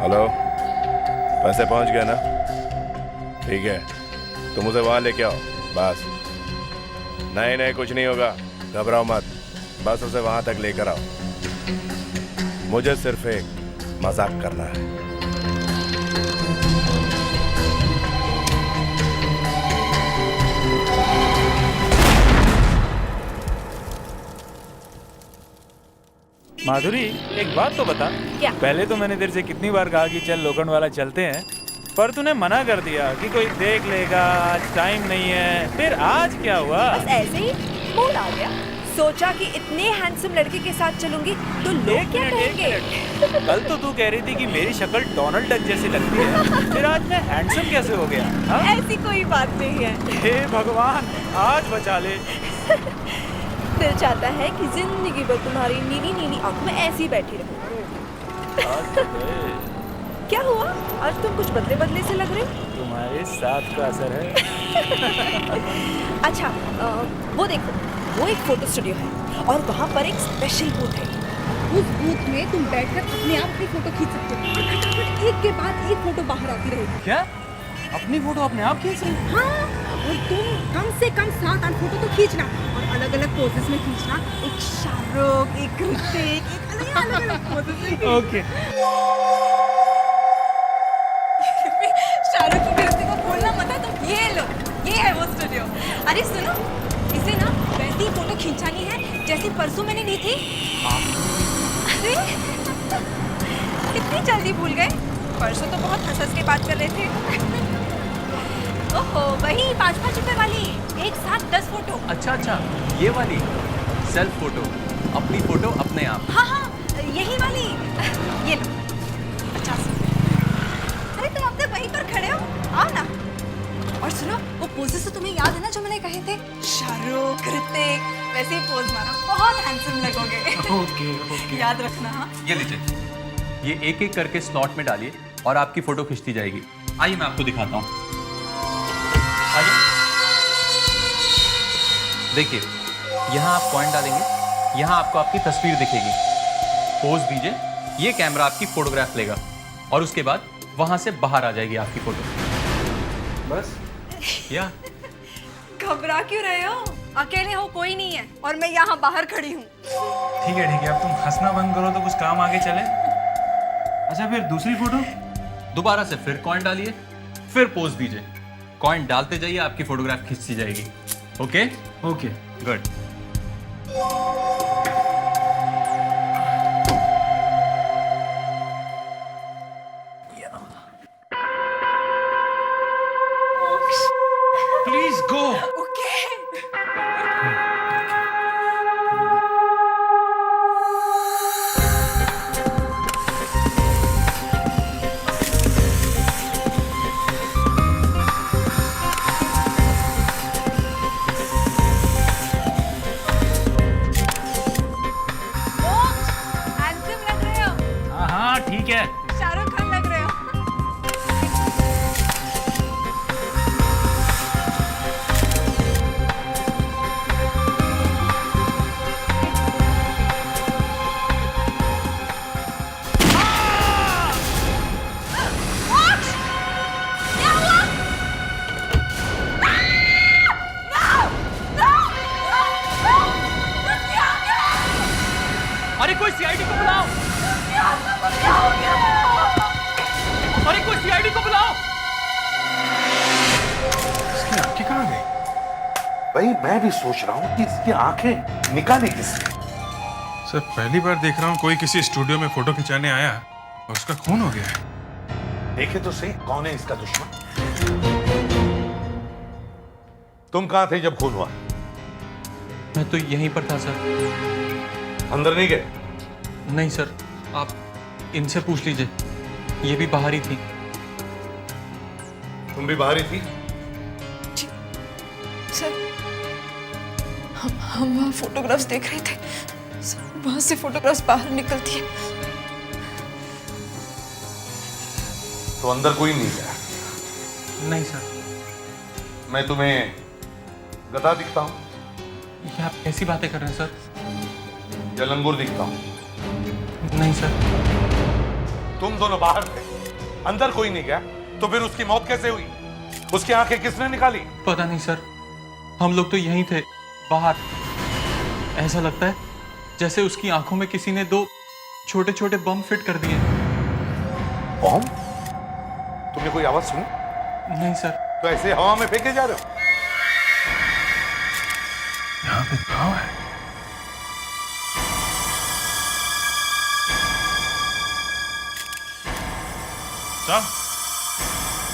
Hello, पैसे पहुंच गए ना? ठीक है, तुम उसे वहां लेके आओ बस। नहीं नहीं, कुछ नहीं होगा, घबराओ मत, बस उसे वहां तक लेकर आओ। मुझे सिर्फ एक मजाक करना है। माधुरी, एक बात तो बता। क्या? पहले तो मैंने तेरे से कितनी बार कहा कि चल लोखंड वाला चलते हैं, पर तूने मना कर दिया कि कोई देख लेगा, आज टाइम नहीं है। फिर आज क्या हुआ? बस ऐसे ही मूड आ गया। सोचा कि इतने हैंडसम लड़के के साथ चलूंगी तो लोग क्या कहेंगे। कल तो तू कह रही थी कि मेरी शक्ल डोनाल्ड डक जैसी लगती है, फिर आज मैं हैंडसम कैसे हो गया? हाँ? ऐसी कोई बात नहीं है। हे भगवान, आज बचा ले। दिल चाहता है कि जिंदगी भर तुम्हारी नीली नीली आंख में ऐसी ही बैठी रहूं। क्या हुआ? आज तुम कुछ बदले बदले से लग रहे हो। तुम्हारे साथ का असर है। अच्छा, वो देखो, वो एक फोटो स्टूडियो है और वहाँ पर एक स्पेशल बूथ है। उस बूथ में तुम बैठकर अपने आप की फोटो खींच सकते हो। फटाफट एक के बाद एक फोटो बाहर आती रहेगी। क्या? अपनी फोटो अपने आप खींच रही? हाँ, और तुम कम से कम 7-8 फोटो तो खींचना और अलग अलग पोजेस में खींचना। एक शाहरुख, एक ऋतिक, एक अलग अलग पोजेस में। ओके। शाहरुख की ऋतिक को बोलना मत है। तुम ये लो, ये है वो स्टूडियो। अरे सुनो, इसे ना वैसी फोटो खींचानी है जैसी परसों मैंने ली थी। अरे कितनी जल्दी भूल गए। परसों तो बहुत हंस के बात कर रहे थे। ओहो, वही 5-5 रुपए वाली, एक साथ 10 फोटो। अच्छा, ये वाली सेल्फ फोटो, अपनी फोटो अपने आप। हाँ, यही वाली। ये लो, 50 रुपए। अरे तुम अब तक वहीं पर खड़े हो, आओ ना। और सुनो, वो पोजेस तो तुम्हें याद है ना जो मैंने कहे थे? शाहरुख, ऋतिक, वैसे ही पोज मारो, बहुत हैंडसम लगोगे। ओके। याद रखना। हाँ, ये लीजिए, ये एक एक करके स्लॉट में डालिए और आपकी फोटो खिंचती जाएगी। आइए मैं आपको दिखाता हूँ। आइए, देखिए, यहाँ आप पॉइंट डालेंगे, यहाँ आपको आपकी तस्वीर दिखेगी। पोज दीजिए, ये कैमरा आपकी फोटोग्राफ लेगा और उसके बाद वहां से बाहर आ जाएगी आपकी फोटो। बस या घबरा क्यों रहे हो? अकेले हो, कोई नहीं है और मैं यहाँ बाहर खड़ी हूँ। ठीक है, अब तुम हंसना बंद करो तो कुछ काम आगे चले। अच्छा, फिर दूसरी फोटो? दोबारा से फिर कॉइन डालिए, फिर पोज दीजिए, कॉइन डालते जाइए, आपकी फोटोग्राफ खिंचती जाएगी। Okay, good. Please go. Okay. Handsome लग रहे हो। हाँ, ठीक है। शाहरुख खान लग रहे हो। अरे कोई सीआईडी को बुलाओ! अरे कोई सीआईडी को बुलाओ! इसकी आंखें कहाँ गई? भाई मैं भी सोच रहा हूँ कि इसकी आंखें निकाली किसने? सर, पहली बार देख रहा हूँ कोई किसी स्टूडियो में फोटो खिंचाने आया और उसका खून हो गया है। देखे तो सही कौन है इसका दुश्मन। तुम कहाँ थे जब खून हुआ? मैं तो यहीं पर था सर। अंदर नहीं गए? नहीं सर, आप इनसे पूछ लीजिए, ये भी बाहर ही थी। तुम भी बाहर ही थी? सर, हम वहाँ फोटोग्राफ्स देख रहे थे। सर, वहाँ से फोटोग्राफ्स बाहर निकलती है। तो अंदर कोई नहीं गया? नहीं सर। मैं तुम्हें गधा दिखता हूँ ये आप कैसी बातें कर रहे हैं सर? या लंगूर दिखता हूँ? नहीं सर। तुम दोनों बाहर थे, अंदर कोई नहीं गया तो फिर उसकी मौत कैसे हुई? उसकी आंखें किसने निकाली? पता नहीं सर, हम लोग तो यहीं थे, बाहर। ऐसा लगता है जैसे उसकी आंखों में किसी ने 2 छोटे छोटे बम फिट कर दिए। बम? तुमने कोई आवाज सुनी? नहीं सर। तो ऐसे हवा में फेंके जा रहे हो? यहाँ पे गाँव है। साहब,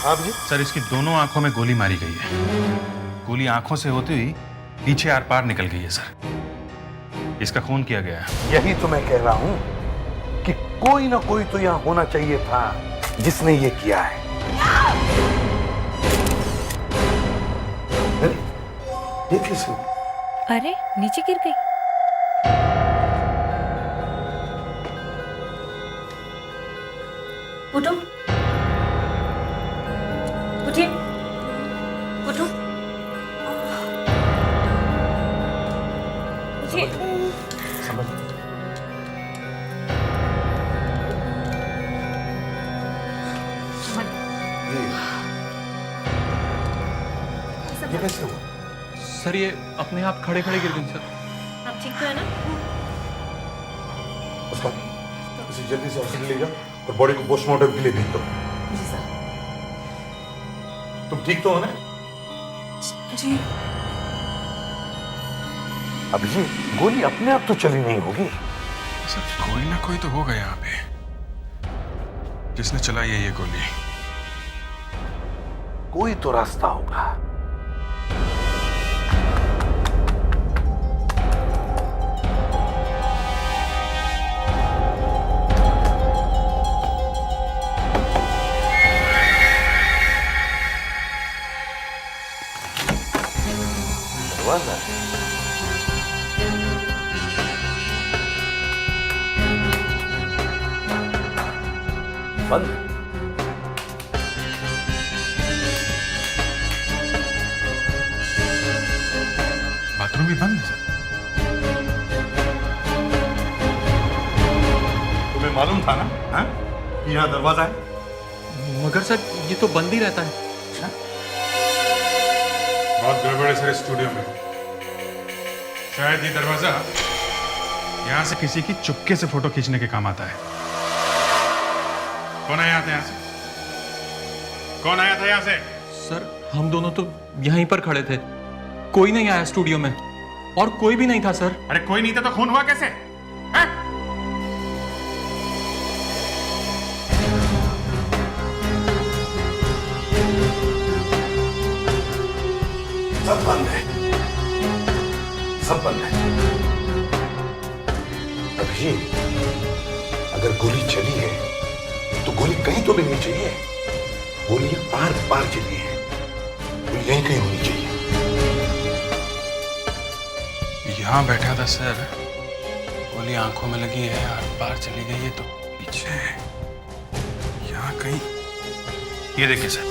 हाँ जी। सर इसकी दोनों आंखों में गोली मारी गई है। गोली आंखों से होती हुई पीछे आर पार निकल गई है सर। इसका खून किया गया है। यही तो मैं कह रहा हूं कि कोई ना कोई तो यहां होना चाहिए था जिसने ये किया है। अरे, ये कैसे हुआ? अरे नीचे गिर गई। उठो, उठिए, उठो, उठिए। समझ ये कैसे हुआ? सर ये अपने आप खड़े खड़े गिर गई सर। आप ठीक तो है ना? उस्मान, इसे जल्दी से हॉस्पिटल ले जाओ और बॉडी को पोस्टमार्टम के लिए भेज दो। जी सर। तुम ठीक तो हो ना? जी। अब ये गोली अपने आप तो चली नहीं होगी। सर कोई ना कोई तो होगा यहाँ पे जिसने चलाई है ये गोली। कोई तो रास्ता होगा। दरवाजा बंद। बाथरूम भी बंद है सर। तुम्हें मालूम था ना हाँ? कि यहाँ दरवाजा है? मगर सर ये तो बंद ही रहता है। बहुत गड़बड़ है सर इस स्टूडियो में। शायद ये दरवाजा यहाँ से किसी की चुपके से फोटो खींचने के काम आता है। कौन आया था यहाँ से? कौन आया था यहाँ से? सर हम दोनों तो यहीं पर खड़े थे, कोई नहीं आया स्टूडियो में, और कोई भी नहीं था सर। अरे कोई नहीं था तो खून हुआ कैसे? हैं? सब बंद है, सब बंद है। अभी अगर गोली चली है तो गोली कहीं तो मिलनी चाहिए। गोली आर पार चली है, गोली यहीं कहीं होनी चाहिए। यहाँ बैठा था सर, गोली आंखों में लगी है और पार चली गई है तो पीछे यहाँ कहीं। ये देखिए सर,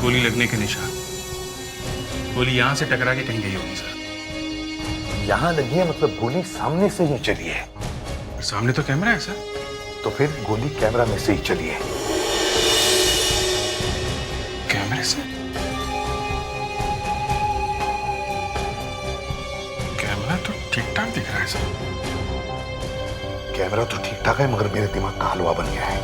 गोली लगने के निशान। गोली यहाँ से टकरा के कहीं गई होगी सर। यहां लगी है मतलब गोली सामने से ही चली है। सामने तो कैमरा है सर। तो फिर गोली कैमरा में से ही चली है। कैमरे से? कैमरा तो ठीक ठाक दिख रहा है सर। कैमरा तो ठीक ठाक है मगर मेरे दिमाग का हलवा बन गया है।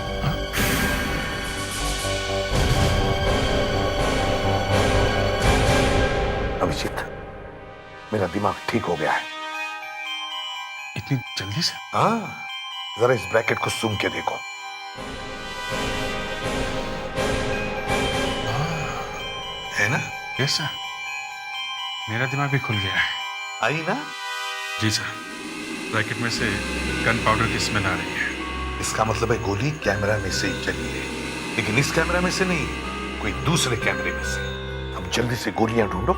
अभिजीत, मेरा दिमाग ठीक हो गया है। इतनी जल्दी से? हाँ, जरा इस ब्रैकेट को सूम के देखो। है ना? यस सर, मेरा दिमाग भी खुल गया है। आई ना? जी सर, ब्रैकेट में से गन पाउडर की स्मेल आ रही है। इसका मतलब है गोली कैमरा में से ही चली है, लेकिन इस कैमरा में से नहीं, कोई दूसरे कैमरे में से। अब जल्दी से गोलियां ढूंढो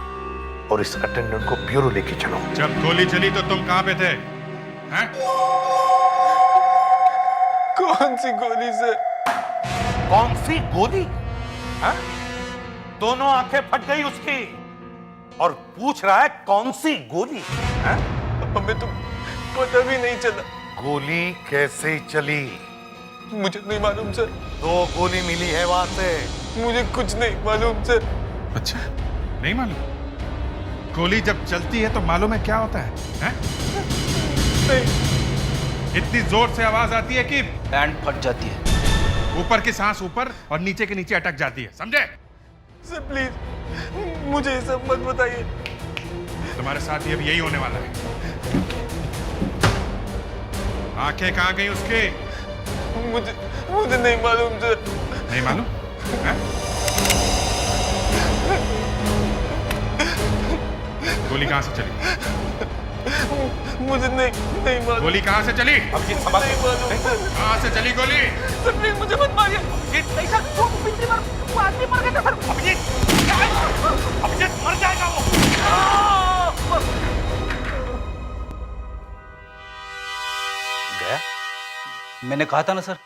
और इस अटेंडेंट को ब्यूरो लेके चलो। जब गोली चली तो तुम कहां पे थे? हैं? कौन सी गोली से? कौन सी गोली? हाँ? दोनों आंखें फट गई उसकी और पूछ रहा है कौन सी गोली? हाँ? हमें तो पता भी नहीं चला। गोली कैसे चली मुझे नहीं मालूम सर। 2 गोली मिली है वहां से। मुझे कुछ नहीं मालूम सर। अच्छा, नहीं मालूम? गोली जब चलती है तो मालूम है क्या होता है, हैं? नहीं। इतनी जोर से आवाज आती है कि बैंड फट जाती है। ऊपर की सांस ऊपर और नीचे के नीचे अटक जाती है, समझे? सर प्लीज मुझे ये सब मत बताइए। तुम्हारे साथ भी अब यही होने वाला है। आंखें कहां गई उसकी? मुझे नहीं मालूम सर। नहीं मालूम? हैं? गोली कहां से चली? मुझे नहीं मालूम। गोली कहां से चली? अब ये सवाल नहीं मालूम सर। कहां से चली गोली? सर प्लीज मुझे मत मारिए। नहीं सर, वो पिछली बार वो आदमी मर गया था सर। अभिजीत मर जाएगा वो। गया? मैंने कहा था ना सर,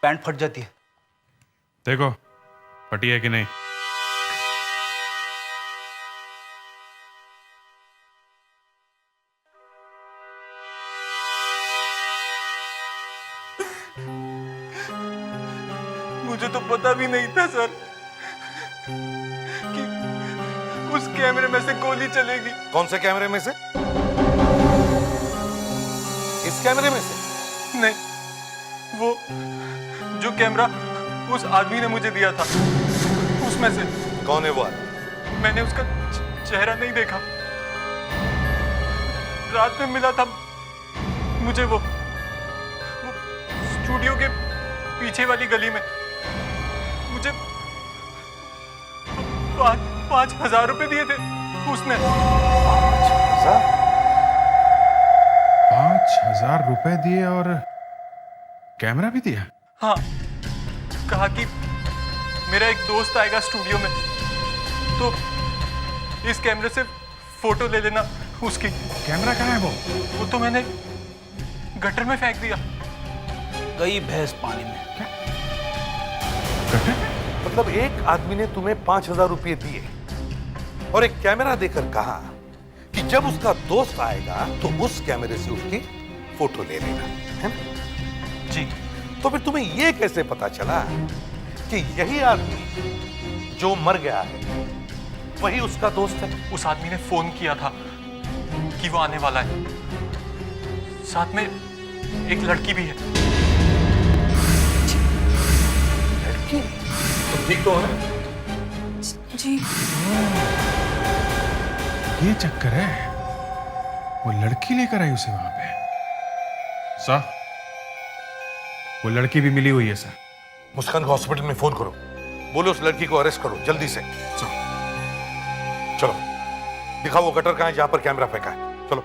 पैंट फट जाती है। देखो फटी है कि नहीं। मुझे तो पता भी नहीं था सर कि उस कैमरे में से गोली चलेगी। कौन से कैमरे में से? इस कैमरे में से? नहीं, वो जो कैमरा उस आदमी ने मुझे दिया था उसमें से। कौन है वो आदमी? मैंने उसका चेहरा नहीं देखा। रात में मिला था मुझे वो स्टूडियो के पीछे वाली गली में। मुझे 5,000 रुपए दिए थे उसने। 5,000 रुपए दिए और कैमरा भी दिया? हाँ, कहा कि मेरा एक दोस्त आएगा स्टूडियो में तो इस कैमरे से फोटो ले लेना उसकी। कैमरा कहाँ है वो? वो तो मैंने गटर में फेंक दिया। गई भैंस पानी में। मतलब एक आदमी ने तुम्हें 5,000 रुपए दिए और एक कैमरा देकर कहा कि जब उसका दोस्त आएगा तो उस कैमरे से उसकी फोटो ले लेना, है ना? जी। तो फिर तुम्हें यह कैसे पता चला कि यही आदमी जो मर गया है वही उसका दोस्त है? उस आदमी ने फोन किया था कि वो आने वाला है। साथ में एक लड़की भी है। लड़की? तुम ठीक तो हो ना? जी। ये चक्कर है। वो लड़की लेकर आई उसे वहां पे। सर, वो लड़की भी मिली हुई है सर। मुस्कान को हॉस्पिटल में फोन करो। बोलो उस लड़की को अरेस्ट करो जल्दी से। चलो दिखाओ वो गटर कहां है जहां पर कैमरा फेंका है। चलो।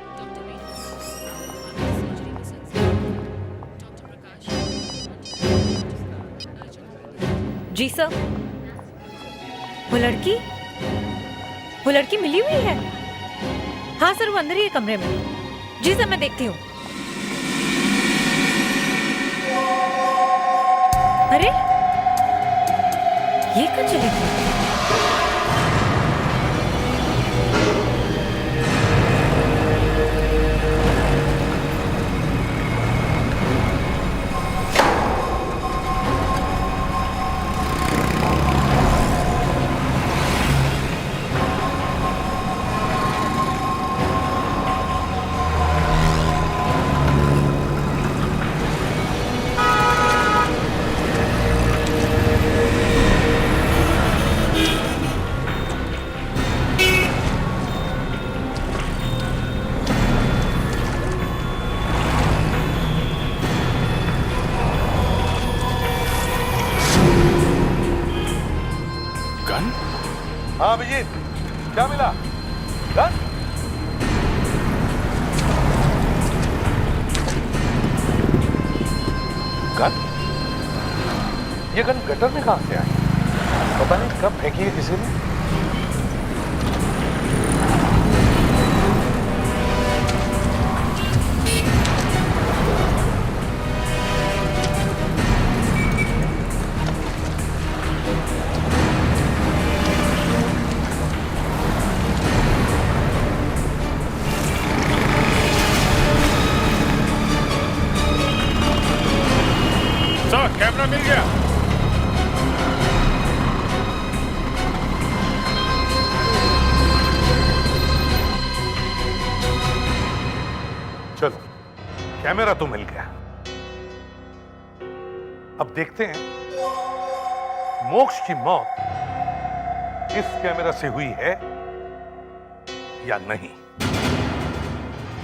जी सर। वो लड़की मिली हुई है? हाँ सर, वो अंदर ही है कमरे में। जी सर, मैं देखती हूँ। अरे ये कहाँ चली गई? हाँ अभिजीत, क्या मिला? गन? गन? ये गन गटर में कहां से आई? पता नहीं कब फेंकी है किसी ने। कैमरा मिल गया। चलो, कैमरा तो मिल गया। अब देखते हैं मोक्ष की मौत इस कैमरा से हुई है या नहीं।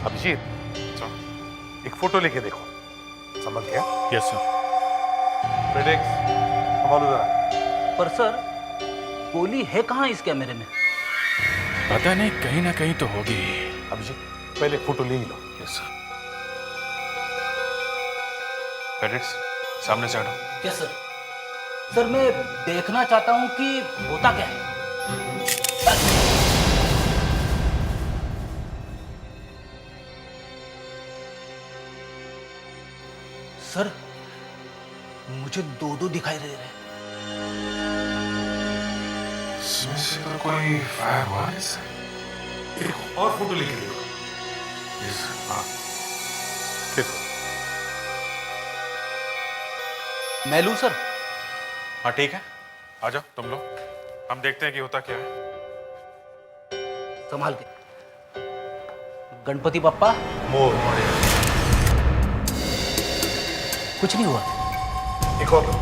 अभिजीत, एक फोटो लेके देखो। समझ गया? Yes sir. फेडेक्स, संभालो जरा। पर सर, गोली है कहाँ इस कैमरे में? पता नहीं, कहीं ना कहीं तो होगी। अभिजीत, पहले फोटो ले ही लो। Yes sir. फेडेक्स, सामने से हटो। क्या सर? सर मैं देखना चाहता हूँ कि होता क्या है। सर, मुझे दो दिखाई दे रहे हैं। इसमें से तो कोई फायर हुआ है सर। एक और फोटो लेके देखो। Yes sir. हाँ, देखो। मैं लूं सर? हाँ ठीक है, आ जाओ तुम लोग, हम देखते हैं कि होता क्या है। संभाल के। गणपति बप्पा, मोर। कुछ नहीं हुआ। एक और लो।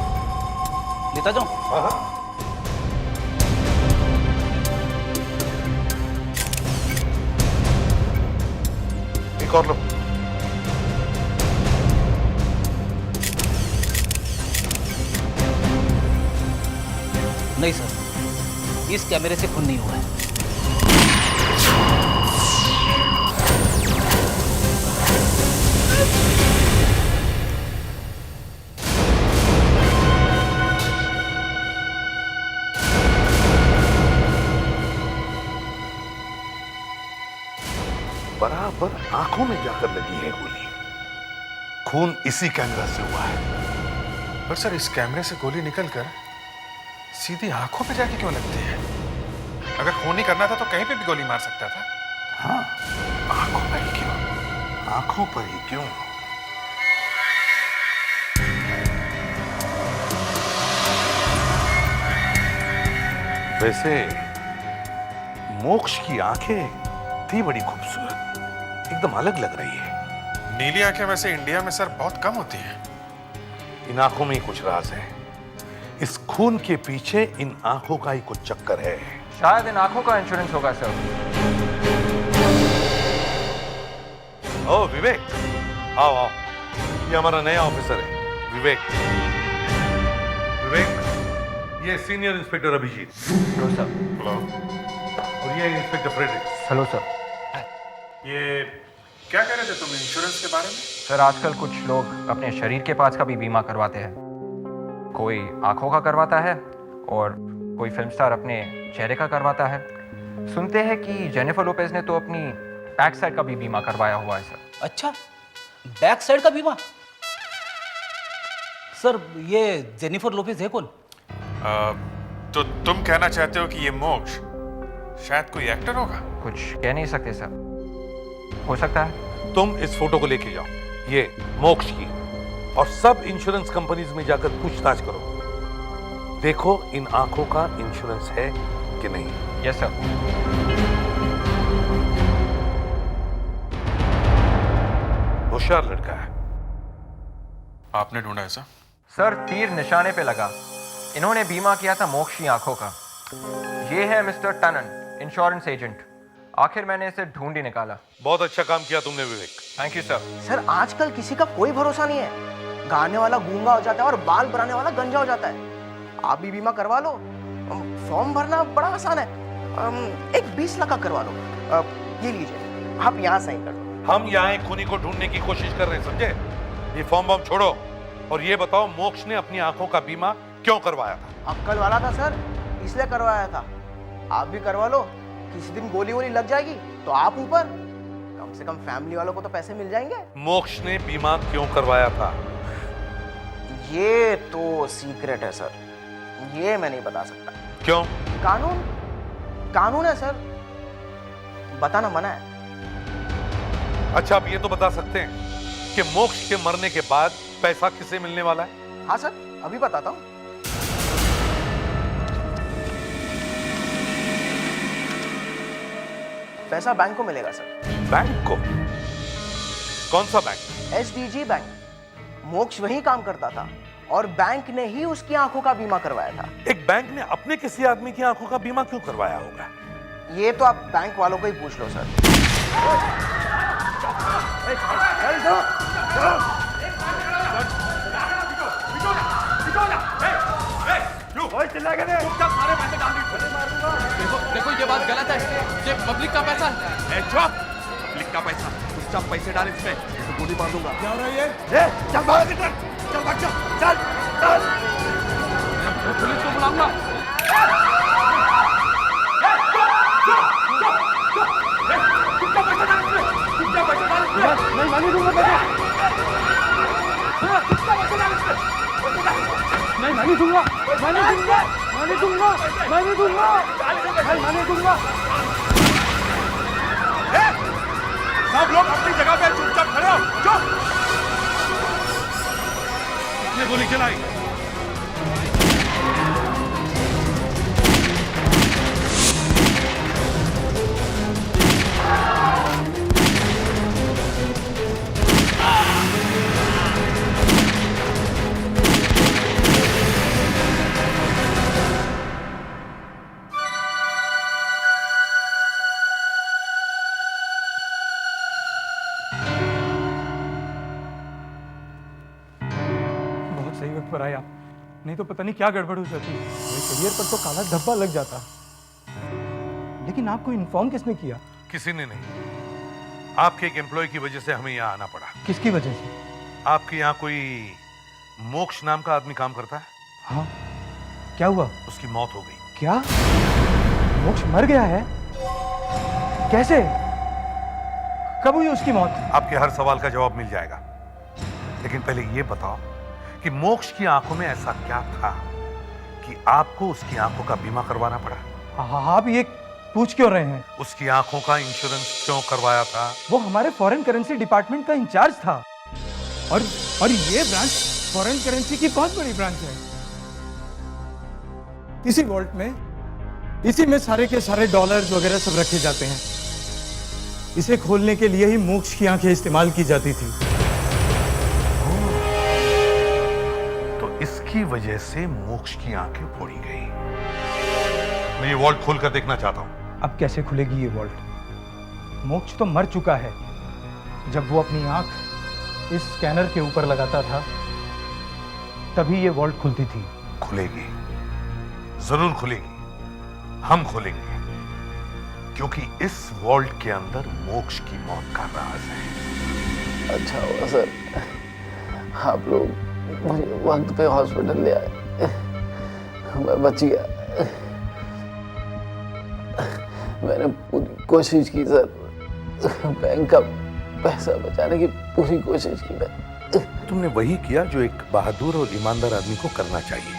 लेता जाऊं? हाँ हाँ। एक और लो। नहीं सर, इस कैमरे से खून नहीं हुआ है। बराबर आंखों में जाकर लगी है गोली। खून इसी कैमरा से हुआ है। पर सर, इस कैमरे से गोली निकलकर सीधी आंखों पे जाके क्यों लगती है? अगर खून ही करना था तो कहीं पे भी गोली मार सकता था। हाँ, आंखों पर ही क्यों? आंखों पर ही क्यों? वैसे मोक्ष की आंखें थी बड़ी खूबसूरत, एकदम अलग लग रही है। नीली आंखें वैसे इंडिया में सर बहुत कम होती हैं। इन आंखों में ही कुछ राज है। इस खून के पीछे इन आंखों का ही कुछ चक्कर है। शायद इन आंखों का इंश्योरेंस होगा सर। ओ विवेक, आओ आओ, ये हमारा नया ऑफिसर है विवेक। विवेक, ये senior inspector Abhijeet. Hello sir. Hello. और ये इंस्पेक्टर फ्रेडरिक्स। Hello sir. ये क्या कह रहे थे तुम इंश्योरेंस के बारे में? सर आजकल कुछ लोग अपने शरीर के पार्ट्स का भी बीमा करवाते हैं। कोई आंखों का करवाता है और कोई फिल्म स्टार अपने चेहरे का करवाता है। सुनते हैं कि जेनिफर लोपेज ने तो अपनी बैक साइड का भी बीमा करवाया हुआ है सर। अच्छा, बैक साइड का बीमा? सर ये जेनिफर लोपेज है कौन? तो तुम कहना चाहते हो कि ये मोक्ष शायद कोई एक्टर होगा? कुछ कह नहीं सकते सर, हो सकता है। तुम इस फोटो को लेके जाओ, ये मोक्ष की, और सब इंश्योरेंस कंपनीज में जाकर पूछताछ करो। देखो इन आंखों का इंश्योरेंस है कि नहीं। Yes sir. होशियार लड़का है। आपने ढूंढा ऐसा? सर तीर निशाने पे लगा। इन्होंने बीमा किया था मोक्ष की आंखों का। ये है मिस्टर टनन, इंश्योरेंस एजेंट। आखिर मैंने इसे ढूंढ ही निकाला। बहुत अच्छा काम किया तुमने Vivek. Thank you sir. Sir आजकल किसी का कोई भरोसा नहीं है। गाने वाला गूंगा हो जाता है और बाल बनाने वाला गंजा हो जाता है। आप भी बीमा करवा लो, फॉर्म भरना बड़ा आसान है। एक 20 लाख का करवा लो। ये लीजिए, आप यहाँ साइन कर दो। हम यहाँ एक खूनी को ढूंढने की कोशिश कर रहे हैं, समझे? ये फॉर्म बॉम छोड़ो और ये बताओ मोक्ष ने अपनी आंखों का बीमा क्यों करवाया था? अक्कल वाला था सर, इसलिए करवाया था। आप भी करवा लो, किसी दिन गोली वोली लग जाएगी तो आप ऊपर, कम से कम फैमिली वालों को तो पैसे मिल जाएंगे। मोक्ष ने बीमा क्यों करवाया था? ये तो सीक्रेट है सर, ये मैं नहीं बता सकता। क्यों? कानून है सर, बताना मना है। अच्छा आप ये तो बता सकते हैं कि मोक्ष के मरने के बाद पैसा किसे मिलने वाला है? हाँ सर, अभी बताता हूँ। पैसा बैंक को मिलेगा सर। बैंक को? कौन सा बैंक? SDG bank. मोक्ष वहीं काम करता था और बैंक ने ही उसकी आंखों का बीमा करवाया था। एक बैंक ने अपने किसी आदमी की आंखों का बीमा क्यों करवाया होगा? ये तो आप बैंक वालों को ही पूछ लो सर। देखो ये बात गलत है, ये पब्लिक का पैसा है। पब्लिक का पैसा, चुपचाप पैसे डाल इसमें, तो गोली मार दूंगा। क्या हो रहा है ये? चल भाग इधर, चल भाग, चल चल। पुलिस को बुलाऊंगा। नहीं मानी दूंगा पैसे। नहीं मानी दूंगा, मानी दूंगा, मानी दूंगा, मानी दूंगा, नहीं मानी दूंगा। सब लोग अपनी जगह पे चुपचाप खड़े हो, चुप। किसने गोली चलाई? सही वक्त पर आए आप, नहीं तो पता नहीं क्या गड़बड़ हो जाती। मेरे करियर पर तो काला धब्बा लग जाता। लेकिन आपको इन्फॉर्म किसने किया? किसी ने नहीं, आपके एक एम्प्लॉय की वजह से हमें यहाँ आना पड़ा। किसकी वजह से? आपके यहाँ कोई मोक्ष नाम का आदमी काम करता है? हाँ, क्या हुआ? उसकी मौत हो गई। क्या? मोक्ष मर गया है? कैसे? कब हुई उसकी मौत? आपके हर सवाल का जवाब मिल जाएगा, लेकिन पहले ये बताओ कि मोक्ष की आंखों में ऐसा क्या था कि आपको उसकी आंखों का बीमा करवाना पड़ा? आप ये पूछ क्यों रहे हैं? उसकी आंखों का इंश्योरेंस क्यों करवाया था? वो हमारे फॉरेन करेंसी डिपार्टमेंट का इंचार्ज था और ये ब्रांच फॉरेन करेंसी की बहुत बड़ी ब्रांच है। इसी वॉल्ट में, इसी में सारे के सारे डॉलर्स वगैरह सब रखे जाते हैं। इसे खोलने के लिए ही मोक्ष की आंखें इस्तेमाल की जाती थी। इसकी वजह से मोक्ष की आंखें फोड़ी गई। मैं ये वॉल्ट खोलकर देखना चाहता हूं। अब कैसे खुलेगी ये वॉल्ट? मोक्ष तो मर चुका है। जब वो अपनी आंख इस स्कैनर के ऊपर लगाता था तभी ये वॉल्ट खुलती थी। खुलेगी, जरूर खुलेगी। हम खोलेंगे, क्योंकि इस वॉल्ट के अंदर मोक्ष की मौत का राज है। अच्छा हुआ सर, आप लोग मुझे वक्त पे हॉस्पिटल ले आए, मैं बच गया। मैंने पूरी कोशिश की सर, बैंक का पैसा बचाने की पूरी कोशिश की मैं। तुमने वही किया जो एक बहादुर और ईमानदार आदमी को करना चाहिए।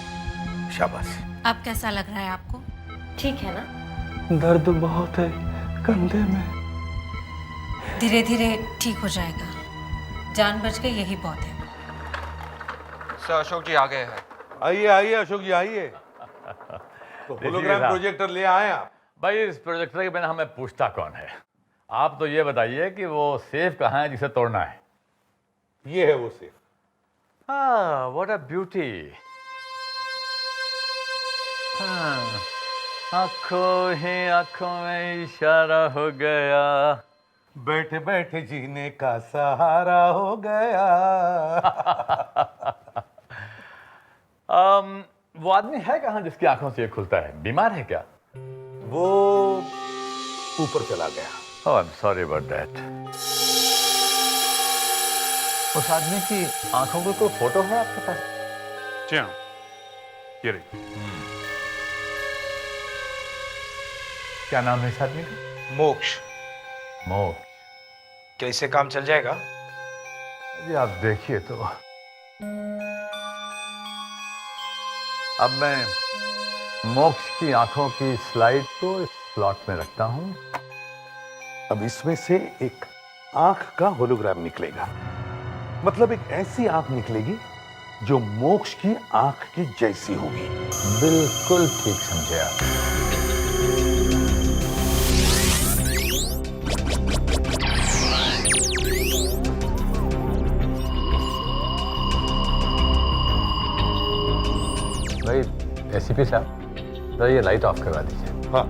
शाबाश। अब कैसा लग रहा है आपको? ठीक है ना? दर्द बहुत है कंधे में। धीरे धीरे ठीक हो जाएगा, जान बच गई यही बहुत है। सर अशोक जी आ गए हैं। आइए आइए अशोक जी आइए। तो होलोग्राम प्रोजेक्टर ले आए आप? भाई इस प्रोजेक्टर के बिना हमें पूछता कौन है? आप तो ये बताइए कि वो सेफ कहाँ है जिसे तोड़ना है? ये है वो सेफ। हाँ, व्हाट अ ब्यूटी। आंखों ही आंखों में इशारा हो गया, बैठे बैठे जीने का सहारा हो गया। वो आदमी है कहाँ जिसकी आंखों से ये खुलता है? बीमार है क्या? वो ऊपर चला गया। Oh, I'm sorry about that. उस आदमी की आंखों की कोई फोटो है आपके पास? जी हाँ, ये रही। क्या नाम है इस आदमी का? मोक्ष। मोक्ष। क्या इससे काम चल जाएगा? जी आप देखिए तो। अब मैं मोक्ष की आंखों की स्लाइड को इस स्लॉट में रखता हूं। अब इसमें से एक आंख का होलोग्राम निकलेगा, मतलब एक ऐसी आंख निकलेगी जो मोक्ष की आंख की जैसी होगी। बिल्कुल ठीक समझे आप। भाई एसीपी साहब, जरा ये लाइट ऑफ करवा दीजिए। हाँ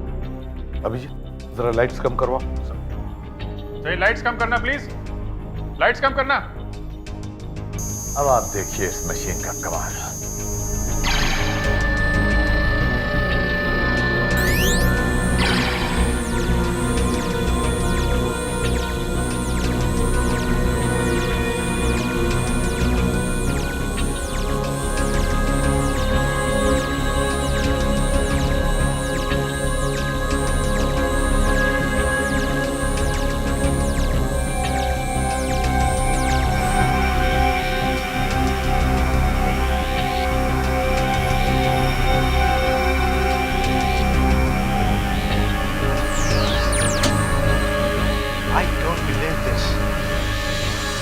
अभिजीत, जरा लाइट्स कम करवा। सही, लाइट्स कम करना प्लीज, लाइट्स कम करना। अब आप देखिए इस मशीन का कमाल। I don't believe this.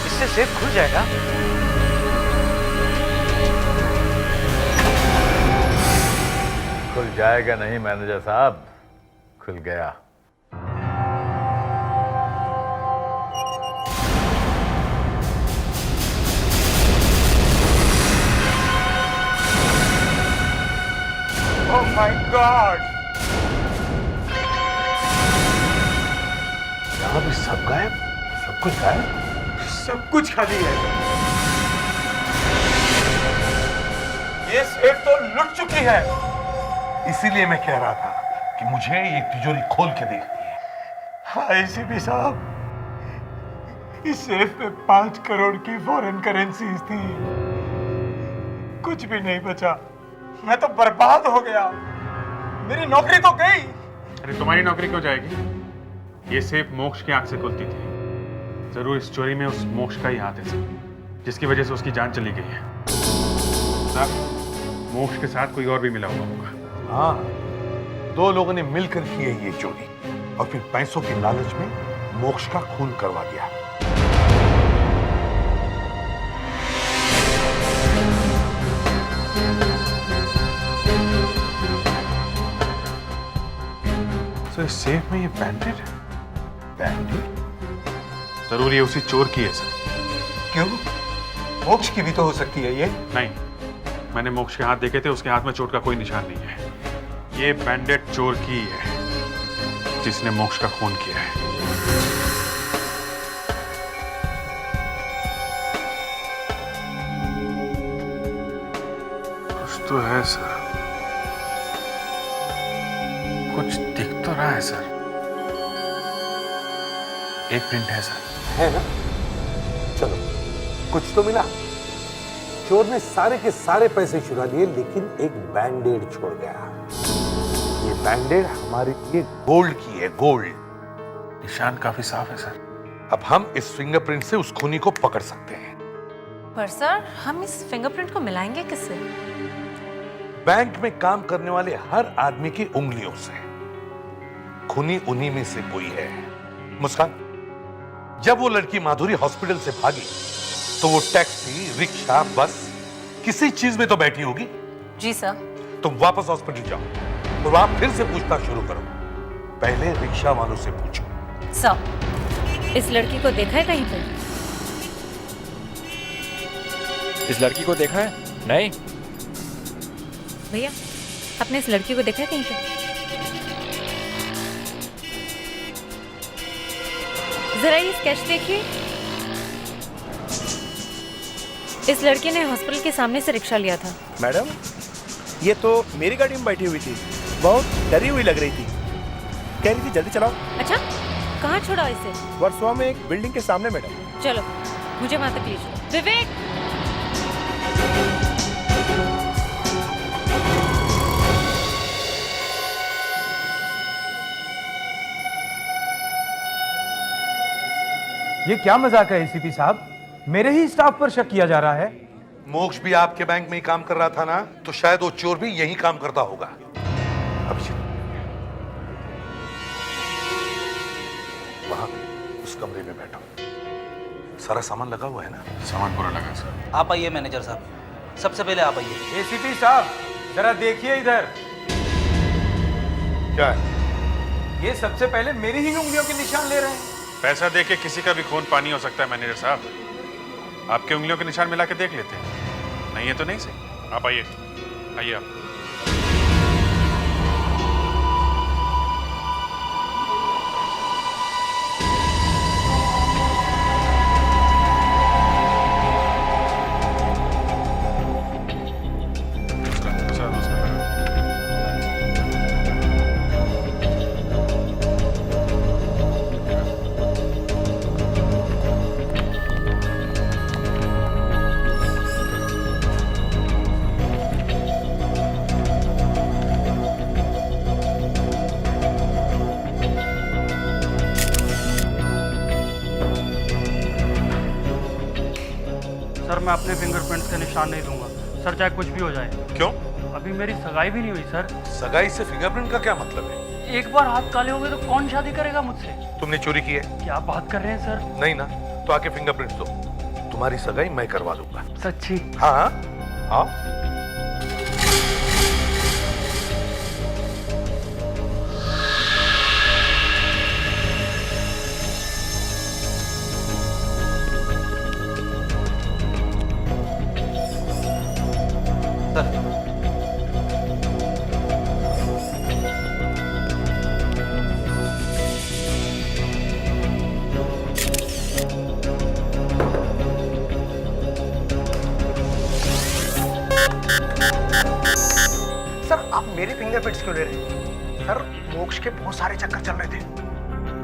इससे सेफ खुल जाएगा? खुल जाएगा नहीं मैनेजर साहब, खुल गया। Oh my God! यहाँ भी सब गायब, सब कुछ गायब, सब कुछ खाली है। ये सेफ तो लुट चुकी है। इसीलिए मैं कह रहा था कि मुझे ये तिजोरी खोल के देखनी है। हाँ एसीपी साहब, इस सेफ में 5 करोड़ की फॉरेन करेंसीज थी। कुछ भी नहीं बचा। मैं तो बर्बाद हो गया। मेरी नौकरी तो गई। अरे तुम्हारी नौकरी क्यों जाएगी? ये सेफ मोक्ष की आंख से खुलती थी। जरूर इस चोरी में उस मोक्ष का ही हाथ है सर, जिसकी वजह से उसकी जान चली गई है। साहब, मोक्ष के साथ कोई और भी मिला हुआ होगा। हाँ, 2 लोगों ने मिलकर की है ये चोरी और फिर पैसों के लालच में मोक्ष का खून करवा दिया। तो इस सेफ में ये बैंडेड है। बैंडेड? जरूर ये उसी चोर की है सर। क्यों? मोक्ष की भी तो हो सकती है ये। नहीं, मैंने मोक्ष के हाथ देखे थे, उसके हाथ में चोट का कोई निशान नहीं है। ये बैंडेड चोर की है जिसने मोक्ष का खून किया है। कुछ तो है सर, कुछ दिख तो रहा है सर। एक प्रिंट है सर। है ना? चलो, कुछ तो मिला। चोर ने सारे के सारे पैसे चुरा लिए, लेकिन एक बैंडेड छोड़ गया। ये बैंडेड हमारे लिए गोल्ड की है, गोल्ड। निशान काफी साफ है सर। अब हम इस फिंगरप्रिंट से उस खूनी को पकड़ सकते हैं। पर सर, हम इस फिंगरप्रिंट को मिलाएंगे किससे? बैंक में काम करने वाले हर आदमी की उंगलियों से। खूनी उन्हीं में से कोई है। मुस्कान, जब वो लड़की माधुरी हॉस्पिटल से भागी तो वो टैक्सी, रिक्शा, बस किसी चीज में तो बैठी होगी। जी सर। तुम वापस हॉस्पिटल जाओ और वहां फिर से पूछताछ शुरू करो। पहले रिक्शा वालों से पूछो। सर, इस लड़की को देखा है कहीं पे? इस लड़की को देखा है? नहीं। भैया, आपने इस लड़की को देखा है कहीं पे? जरा ये स्केच देखिए। इस लड़की ने हॉस्पिटल के सामने से रिक्शा लिया था। मैडम, ये तो मेरी गाड़ी में बैठी हुई थी, बहुत डरी हुई लग रही थी, कह रही थी जल्दी चलाओ। अच्छा, कहाँ छोड़ा इसे? वर्सोवा में एक बिल्डिंग के सामने मैडम। चलो, मुझे वहां तक ले चलो। विवेक, ये क्या मजाक है एसीपी साहब? मेरे ही स्टाफ पर शक किया जा रहा है। मोक्ष भी आपके बैंक में ही काम कर रहा था ना, तो शायद वो चोर भी यही काम करता होगा। अभिजीत, वहां उस कमरे में बैठो। सारा सामान लगा हुआ है ना? सामान पूरा लगा सर। आप आइए मैनेजर साहब। सबसे पहले आप आइए। एसीपी साहब जरा देखिए इधर। क्या है? ये सबसे पहले मेरी ही उंगलियों के निशान ले रहे हैं। पैसा दे के किसी का भी खून पानी हो सकता है मैनेजर साहब। आपके उंगलियों के निशान मिला के देख लेते हैं, नहीं है तो नहीं सही। आप आइए, आइए आप। सर मैं अपने फिंगरप्रिंट्स का निशान नहीं दूंगा सर, चाहे कुछ भी हो जाए। क्यों? अभी मेरी सगाई भी नहीं हुई सर। सगाई से फिंगरप्रिंट का क्या मतलब है? एक बार हाथ काले हो गए तो कौन शादी करेगा मुझसे? तुमने चोरी की है? क्या बात कर रहे हैं सर? नहीं ना, तो आके फिंगरप्रिंट्स दो, तुम्हारी सगाई मैं करवा दूंगा। सच्ची? हाँ हाँ, आओ। सर आप मेरे फिंगरप्रिंट्स क्यों ले रहे हैं? सर मोक्ष के बहुत सारे चक्कर चल रहे थे,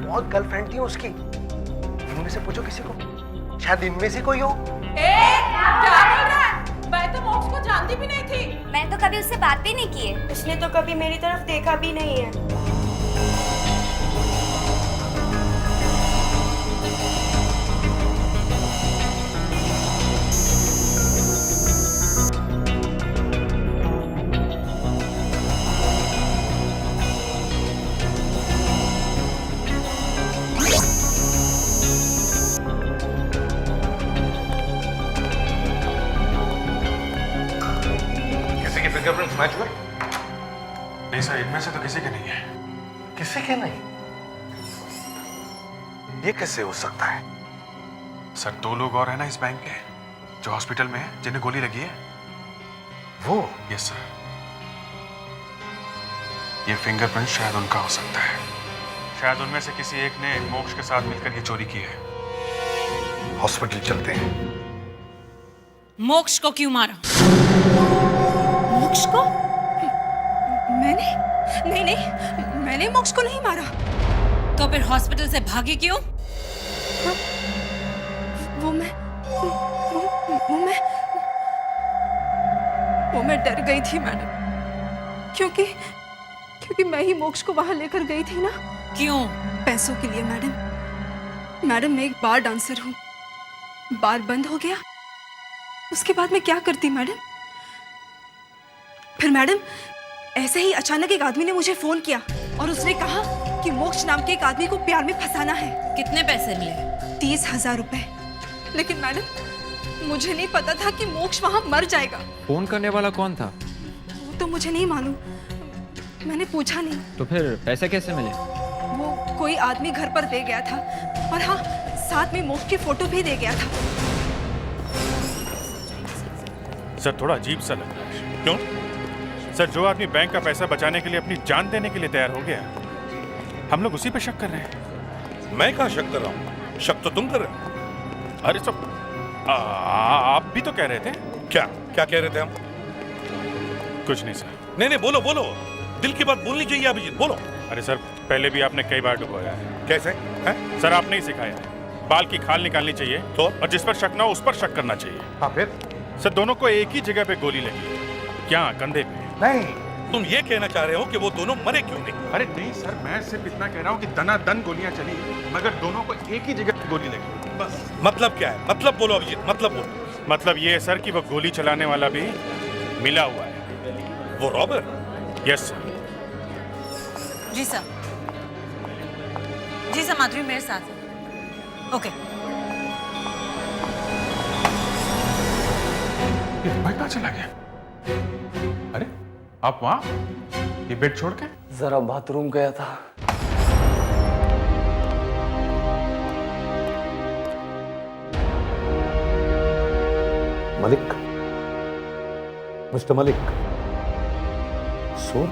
बहुत गर्लफ्रेंड थी उसकी। इनमें से पूछो किसी को, शायद इनमें से कोई हो। क्या बोल रहा है? मैं तो मोक्ष को जानती भी नहीं थी। मैं तो कभी उससे बात भी नहीं की है। उसने तो कभी मेरी तरफ देखा भी नहीं है। किसी के फिंगरप्रिंट्स मैच हुए? नहीं सर, इनमें से तो किसी के नहीं है। किसी के नहीं? ये कैसे हो सकता है? सर 2 लोग और हैं ना इस बैंक के जो हॉस्पिटल में हैं, जिन्हें गोली लगी है। वो? Yes sir. ये फिंगरप्रिंट शायद उनका हो सकता है। शायद उनमें से किसी एक ने मोक्ष के साथ मिलकर ये चोरी की है। हॉस्पिटल चलते हैं। मोक्ष को क्यों मारा? मोक्ष को? मैंने? नहीं नहीं, मैंने मोक्ष को नहीं मारा। तो फिर हॉस्पिटल से भागी क्यों? वो मैं डर गई थी मैडम, क्योंकि मैं ही मोक्ष को वहां लेकर गई थी ना। क्यों? पैसों के लिए मैडम। मैडम मैं एक बार डांसर हूँ, बार बंद हो गया, उसके बाद मैं क्या करती मैडम? फिर मैडम ऐसे ही अचानक एक आदमी ने मुझे फोन किया और उसने कहा कि मोक्ष नाम के एक आदमी को प्यार में फंसाना है। कितने पैसे मिले? 30,000 रुपए। लेकिन मैडम मुझे नहीं पता था कि मोक्ष वहां मर जाएगा। फोन करने वाला कौन था? वो तो मुझे नहीं मालूम, मैंने पूछा नहीं। तो फिर पैसे कैसे मिले? वो कोई आदमी घर पर दे गया था, और हाँ साथ में मोक्ष की फोटो भी दे गया था। सर थोड़ा अजीब सा लग रहा है। क्यों? सर जो आदमी बैंक का पैसा बचाने के लिए अपनी जान देने के लिए तैयार हो गया, हम लोग उसी पे शक कर रहे हैं। मैं कहाँ शक कर रहा हूँ? शक तो तुम कर रहे हो। अरे सब आप भी तो कह रहे थे। क्या क्या कह रहे थे हम? कुछ नहीं सर। नहीं नहीं, बोलो बोलो, दिल की बात बोलनी चाहिए अभिजीत, बोलो। अरे सर पहले भी आपने कई बार डुबोया है। कैसे है? सर आपने ही सिखाया है, बाल की खाल निकालनी चाहिए तो, और जिस पर शक ना हो उस पर शक करना चाहिए। हाँ फिर? सर दोनों को एक ही जगह पे गोली लगी है। क्या कंधे पे? नहीं, तुम ये कहना चाह रहे हो कि वो दोनों मरे क्यों नहीं? अरे नहीं सर, मैं सिर्फ इतना कह रहा हूँ कि दनादन गोलियां चली, मगर दोनों को एक ही जगह पे गोली लगी, बस। मतलब क्या है? मतलब बोलो अभिजीत, मतलब बोलो। मतलब ये है सर कि वो गोली चलाने वाला भी मिला हुआ है। वो रॉबर? Yes sir. जी सर। जी सर, माधुरी मेरे साथ है। ओके। ये दुबई कहाँ चला गया? अरे आप वहां ये बेड छोड़ के? जरा बाथरूम गया था। मलिक, मिस्टर मलिक, सो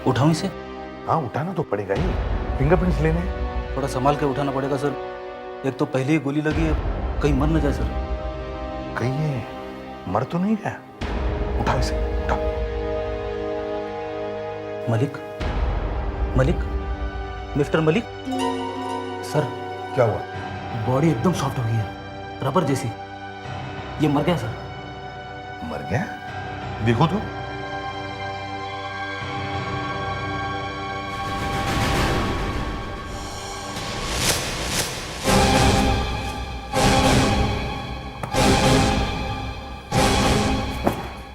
उठाऊं इसे? हाँ, उठाना तो पड़ेगा ही, फिंगरप्रिंट्स लेने। थोड़ा संभाल के उठाना पड़ेगा सर, एक तो पहले ही गोली लगी है, कहीं मर न जाए सर। कहीं ये मर तो नहीं गया? उठाओ इसे, उठाओ। मलिक, मलिक, मिस्टर मलिक। सर क्या हुआ? बॉडी एकदम सॉफ्ट हो गई है, रबर जैसी। ये मर गया सर। मर गया? देखो तो।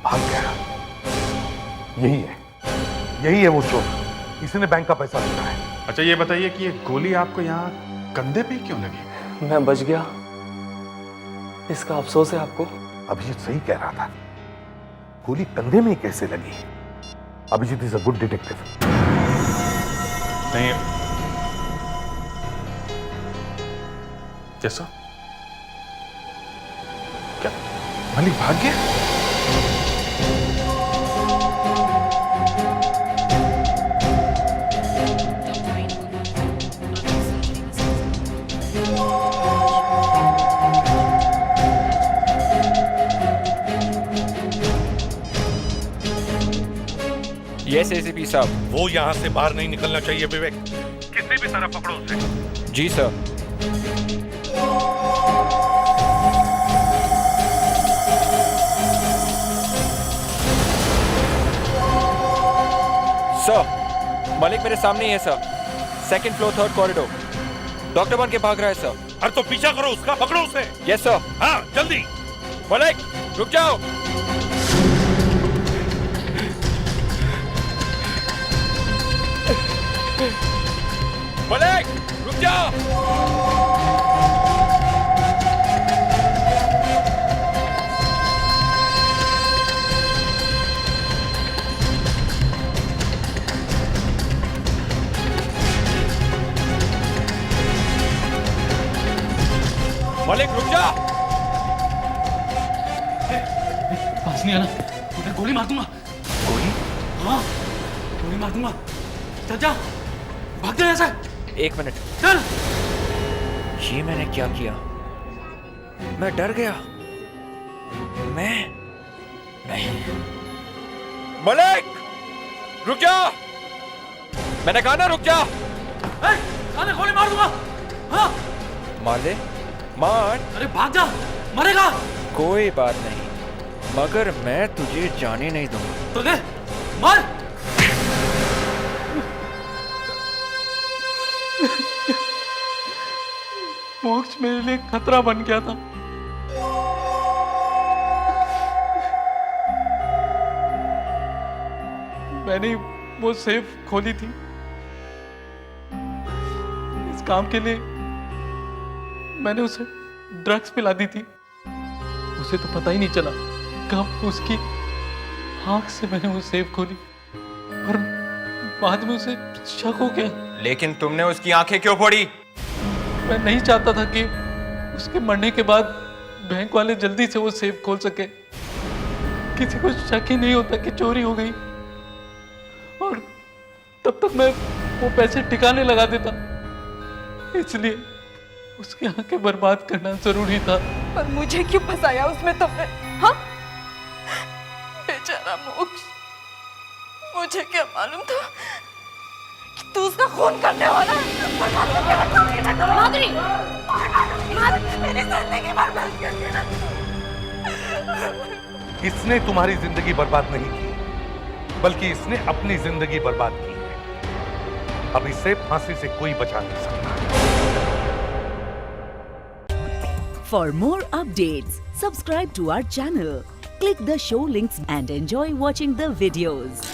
भाग गया। यही है वो चोर। इसने बैंक का पैसा लिया है। अच्छा ये बताइए कि ये गोली आपको यहाँ कंधे पे क्यों लगी? मैं बच गया, इसका अफसोस है आपको? अभिजीत सही कह रहा था, गोली कंधे में कैसे लगी? Abhijeet is a good detective. नहीं कैसा? क्या मलिक भाग गया? यस एसीपी साहब। वो यहाँ से बाहर नहीं निकलना चाहिए विवेक। किसी भी तरह पकड़ो उसे। जी सर। सर मलिक मेरे सामने ही है sir, second floor third corridor. Doctor बन के भाग रहा है सर। अरे तो पीछा करो उसका, पकड़ो उसे। Yes sir. हाँ जल्दी। मलिक रुक जाओ। मलिक रुक जाओ। मलिक रुक जा। पास नहीं आना, उधर गोली मार दूंगा। गोली? हाँ गोली मार दूंगा। चल जा, भाग जा यहाँ से। एक मिनट। चल। ये मैंने क्या किया? मैं डर गया। मैं नहीं। मलिक रुक जा, मैंने कहा ना रुक जा। अरे गोली मार दूंगा। हाँ मार दे, मार। अरे भाग जा, मरेगा। कोई बात नहीं, मगर मैं तुझे जाने नहीं दूंगा। तो ले, मार। मोक्ष मेरे लिए खतरा बन गया था। मैंने वो सेफ खोली थी इस काम के लिए। मैंने उसे ड्रग्स पिला दी थी, उसे तो पता ही नहीं चला कब उसकी आंख से मैंने वो सेफ खोली और बाद में उसे शक हो गया। लेकिन तुमने उसकी आंखें क्यों फोड़ी? मैं नहीं चाहता था कि उसके मरने के बाद बैंक वाले जल्दी से वो सेफ खोल सके, किसी को शक ही नहीं होता कि चोरी हो गई, और तब तक मैं वो पैसे ठिकाने लगा देता। इसलिए उसकी आंखें बर्बाद करना जरूरी था। पर मुझे क्यों फंसाया उसमें तुमने? हाँ बेचारा मोक्ष, मुझे क्या मालूम था कि तू उसका खून करने वाला है। माधुरी, मेरी जिंदगी बर्बाद कर दिया। इसने तुम्हारी जिंदगी बर्बाद नहीं की, बल्कि इसने अपनी जिंदगी बर्बाद की है। अब इसे फांसी से कोई बचा नहीं सकता। For more updates, subscribe to our channel, click the show links and enjoy watching the videos.